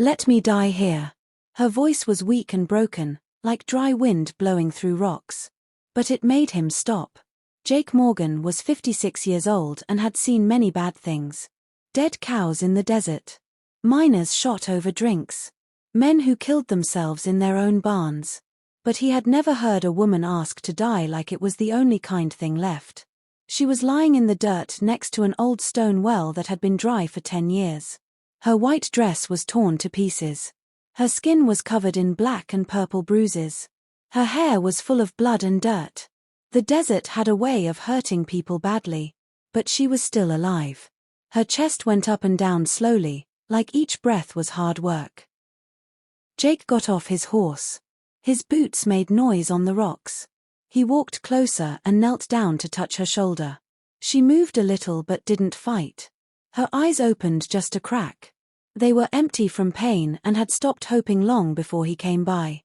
Let me die here. Her voice was weak and broken, like dry wind blowing through rocks. But it made him stop. Jake Morgan was 56 years old and had seen many bad things. Dead cows in the desert. Miners shot over drinks. Men who killed themselves in their own barns. But he had never heard a woman ask to die like it was the only kind thing left. She was lying in the dirt next to an old stone well that had been dry for 10 years. Her white dress was torn to pieces. Her skin was covered in black and purple bruises. Her hair was full of blood and dirt. The desert had a way of hurting people badly, but she was still alive. Her chest went up and down slowly, like each breath was hard work. Jake got off his horse. His boots made noise on the rocks. He walked closer and knelt down to touch her shoulder. She moved a little but didn't fight. Her eyes opened just a crack. They were empty from pain and had stopped hoping long before he came by.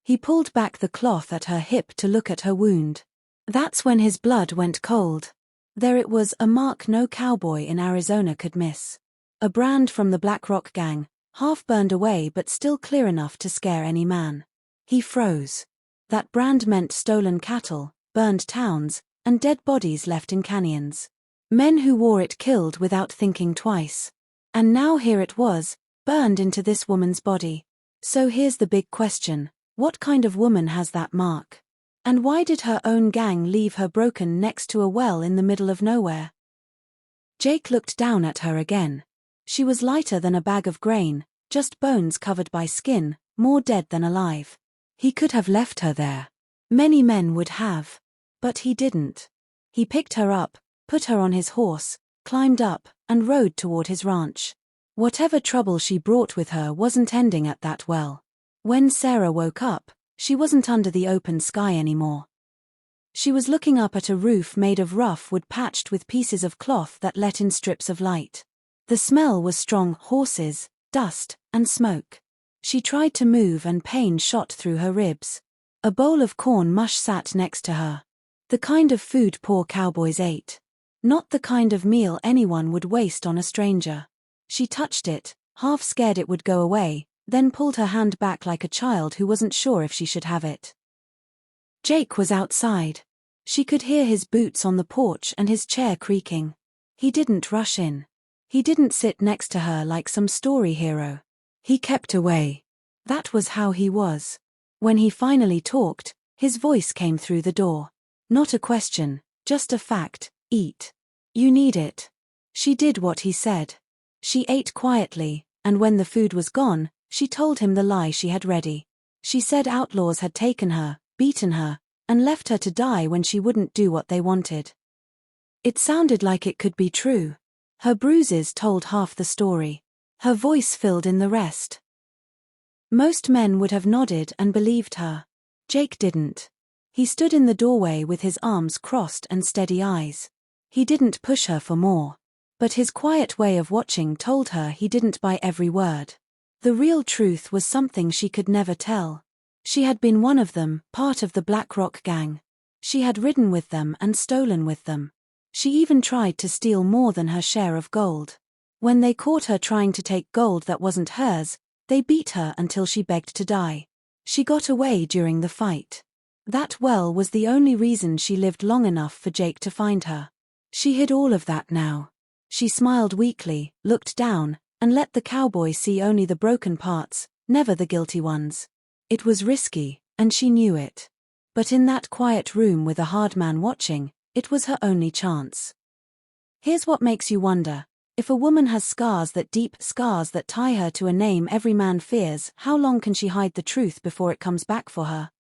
He pulled back the cloth at her hip to look at her wound. That's when his blood went cold. There it was, a mark no cowboy in Arizona could miss. A brand from the Black Rock Gang, half burned away but still clear enough to scare any man. He froze. That brand meant stolen cattle, burned towns, and dead bodies left in canyons. Men who wore it killed without thinking twice. And now here it was, burned into this woman's body. So here's the big question. What kind of woman has that mark? And why did her own gang leave her broken next to a well in the middle of nowhere? Jake looked down at her again. She was lighter than a bag of grain, just bones covered by skin, more dead than alive. He could have left her there. Many men would have. But he didn't. He picked her up, put her on his horse, climbed up, and rode toward his ranch. Whatever trouble she brought with her wasn't ending at that well. When Sarah woke up, she wasn't under the open sky anymore. She was looking up at a roof made of rough wood patched with pieces of cloth that let in strips of light. The smell was strong: horses, dust, and smoke. She tried to move and pain shot through her ribs. A bowl of corn mush sat next to her. The kind of food poor cowboys ate. Not the kind of meal anyone would waste on a stranger. She touched it, half scared it would go away, then pulled her hand back like a child who wasn't sure if she should have it. Jake was outside. She could hear his boots on the porch and his chair creaking. He didn't rush in. He didn't sit next to her like some story hero. He kept away. That was how he was. When he finally talked, his voice came through the door. Not a question, just a fact: eat. You need it. She did what he said. She ate quietly, and when the food was gone, she told him the lie she had ready. She said outlaws had taken her, beaten her, and left her to die when she wouldn't do what they wanted. It sounded like it could be true. Her bruises told half the story. Her voice filled in the rest. Most men would have nodded and believed her. Jake didn't. He stood in the doorway with his arms crossed and steady eyes. He didn't push her for more. But his quiet way of watching told her he didn't buy every word. The real truth was something she could never tell. She had been one of them, part of the Black Rock Gang. She had ridden with them and stolen with them. She even tried to steal more than her share of gold. When they caught her trying to take gold that wasn't hers, they beat her until she begged to die. She got away during the fight. That well was the only reason she lived long enough for Jake to find her. She hid all of that now. She smiled weakly, looked down, and let the cowboy see only the broken parts, never the guilty ones. It was risky, and she knew it. But in that quiet room with a hard man watching, it was her only chance. Here's what makes you wonder. If a woman has scars, that deep scars that tie her to a name every man fears, how long can she hide the truth before it comes back for her?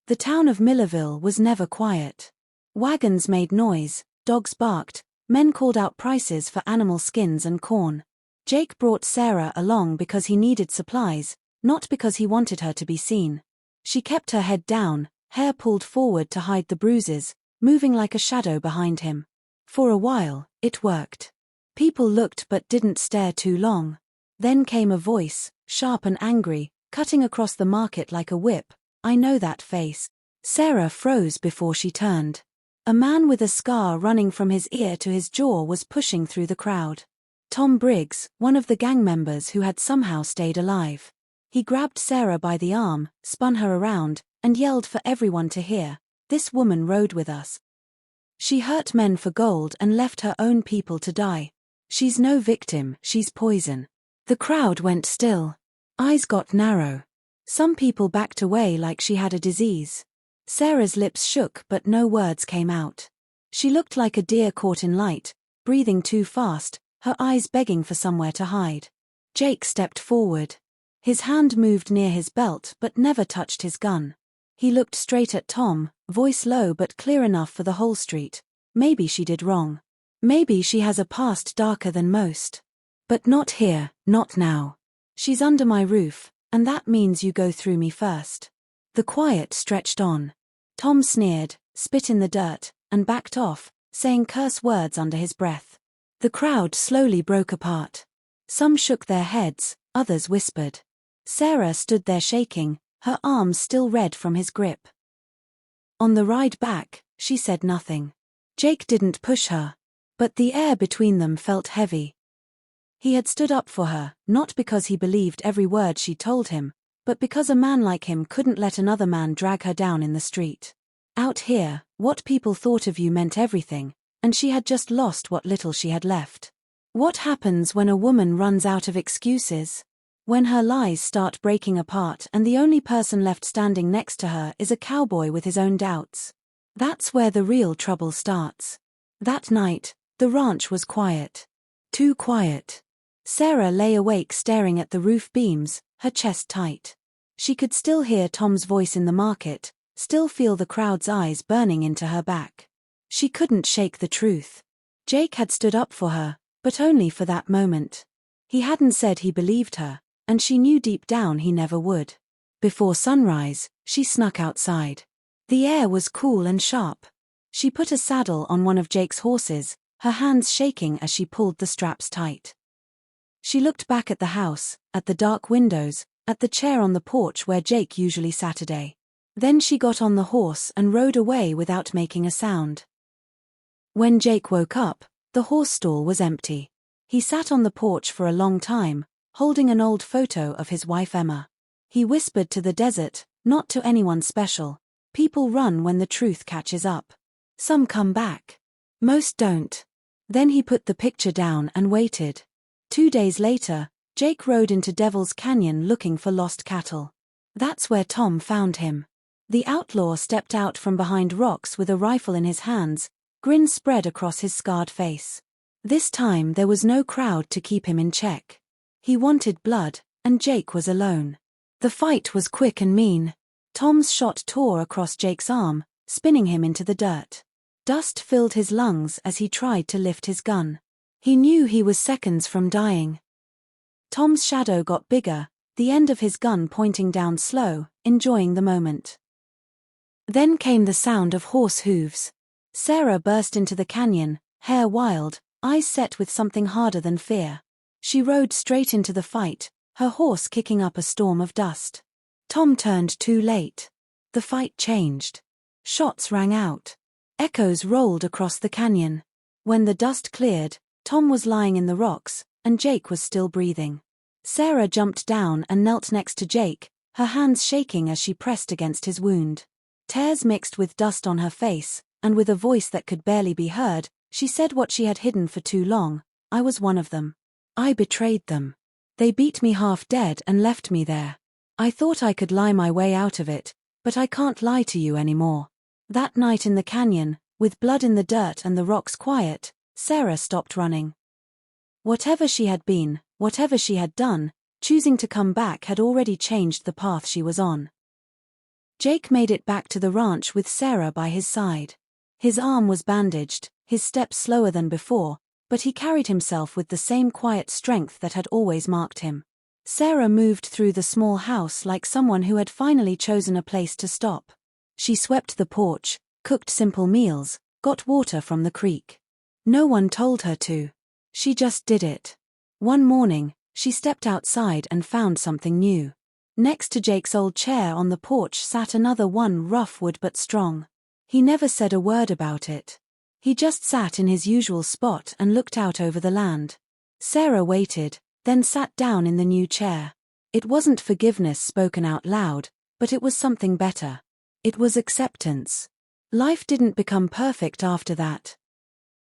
The town of Millerville was never quiet. Wagons made noise, dogs barked, men called out prices for animal skins and corn. Jake brought Sarah along because he needed supplies, not because he wanted her to be seen. She kept her head down, hair pulled forward to hide the bruises, moving like a shadow behind him. For a while, it worked. People looked but didn't stare too long. Then came a voice, sharp and angry, cutting across the market like a whip. "I know that face." Sarah froze before she turned. A man with a scar running from his ear to his jaw was pushing through the crowd. Tom Briggs, one of the gang members who had somehow stayed alive. He grabbed Sarah by the arm, spun her around, and yelled for everyone to hear, "This woman rode with us. She hurt men for gold and left her own people to die. She's no victim, she's poison." The crowd went still. Eyes got narrow. Some people backed away like she had a disease. Sarah's lips shook but no words came out. She looked like a deer caught in light, breathing too fast, her eyes begging for somewhere to hide. Jake stepped forward. His hand moved near his belt but never touched his gun. He looked straight at Tom, voice low but clear enough for the whole street. "Maybe she did wrong. Maybe she has a past darker than most. But not here, not now. She's under my roof, and that means you go through me first." The quiet stretched on. Tom sneered, spit in the dirt, and backed off, saying curse words under his breath. The crowd slowly broke apart. Some shook their heads, others whispered. Sarah stood there shaking, her arms still red from his grip. On the ride back, she said nothing. Jake didn't push her. But the air between them felt heavy. He had stood up for her, not because he believed every word she told him, but because a man like him couldn't let another man drag her down in the street. Out here, what people thought of you meant everything, and she had just lost what little she had left. What happens when a woman runs out of excuses? When her lies start breaking apart and the only person left standing next to her is a cowboy with his own doubts? That's where the real trouble starts. That night, the ranch was quiet. Too quiet. Sarah lay awake staring at the roof beams, her chest tight. She could still hear Tom's voice in the market, still feel the crowd's eyes burning into her back. She couldn't shake the truth. Jake had stood up for her, but only for that moment. He hadn't said he believed her, and she knew deep down he never would. Before sunrise, she snuck outside. The air was cool and sharp. She put a saddle on one of Jake's horses, her hands shaking as she pulled the straps tight. She looked back at the house, at the dark windows, at the chair on the porch where Jake usually sat a day. Then she got on the horse and rode away without making a sound. When Jake woke up, the horse stall was empty. He sat on the porch for a long time, holding an old photo of his wife Emma. He whispered to the desert, not to anyone special. People run when the truth catches up. Some come back. Most don't. Then he put the picture down and waited. 2 days later, Jake rode into Devil's Canyon looking for lost cattle. That's where Tom found him. The outlaw stepped out from behind rocks with a rifle in his hands, grin spread across his scarred face. This time there was no crowd to keep him in check. He wanted blood, and Jake was alone. The fight was quick and mean. Tom's shot tore across Jake's arm, spinning him into the dirt. Dust filled his lungs as he tried to lift his gun. He knew he was seconds from dying. Tom's shadow got bigger, the end of his gun pointing down slow, enjoying the moment. Then came the sound of horse hooves. Sarah burst into the canyon, hair wild, eyes set with something harder than fear. She rode straight into the fight, her horse kicking up a storm of dust. Tom turned too late. The fight changed. Shots rang out. Echoes rolled across the canyon. When the dust cleared, Tom was lying in the rocks, and Jake was still breathing. Sarah jumped down and knelt next to Jake, her hands shaking as she pressed against his wound. Tears mixed with dust on her face, and with a voice that could barely be heard, she said what she had hidden for too long: "I was one of them. I betrayed them. They beat me half dead and left me there. I thought I could lie my way out of it, but I can't lie to you anymore." That night in the canyon, with blood in the dirt and the rocks quiet, Sarah stopped running. Whatever she had been, whatever she had done, choosing to come back had already changed the path she was on. Jake made it back to the ranch with Sarah by his side. His arm was bandaged, his steps slower than before, but he carried himself with the same quiet strength that had always marked him. Sarah moved through the small house like someone who had finally chosen a place to stop. She swept the porch, cooked simple meals, got water from the creek. No one told her to. She just did it. One morning, she stepped outside and found something new. Next to Jake's old chair on the porch sat another one, rough wood but strong. He never said a word about it. He just sat in his usual spot and looked out over the land. Sarah waited, then sat down in the new chair. It wasn't forgiveness spoken out loud, but it was something better. It was acceptance. Life didn't become perfect after that.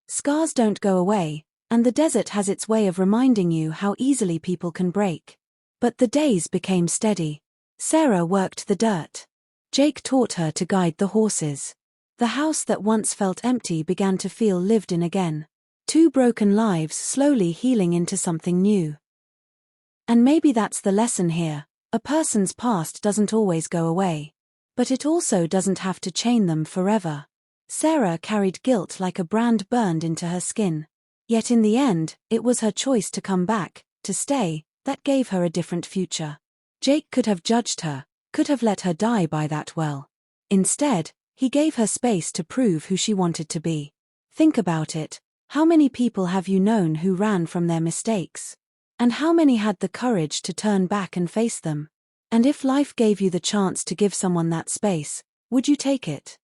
Scars don't go away, and the desert has its way of reminding you how easily people can break. But the days became steady. Sarah worked the dirt. Jake taught her to guide the horses. The house that once felt empty began to feel lived in again. 2 broken lives slowly healing into something new. And maybe that's the lesson here. A person's past doesn't always go away. But it also doesn't have to chain them forever. Sarah carried guilt like a brand burned into her skin. Yet in the end, it was her choice to come back, to stay, that gave her a different future. Jake could have judged her, could have let her die by that well. Instead, he gave her space to prove who she wanted to be. Think about it. How many people have you known who ran from their mistakes? And how many had the courage to turn back and face them? And if life gave you the chance to give someone that space, would you take it?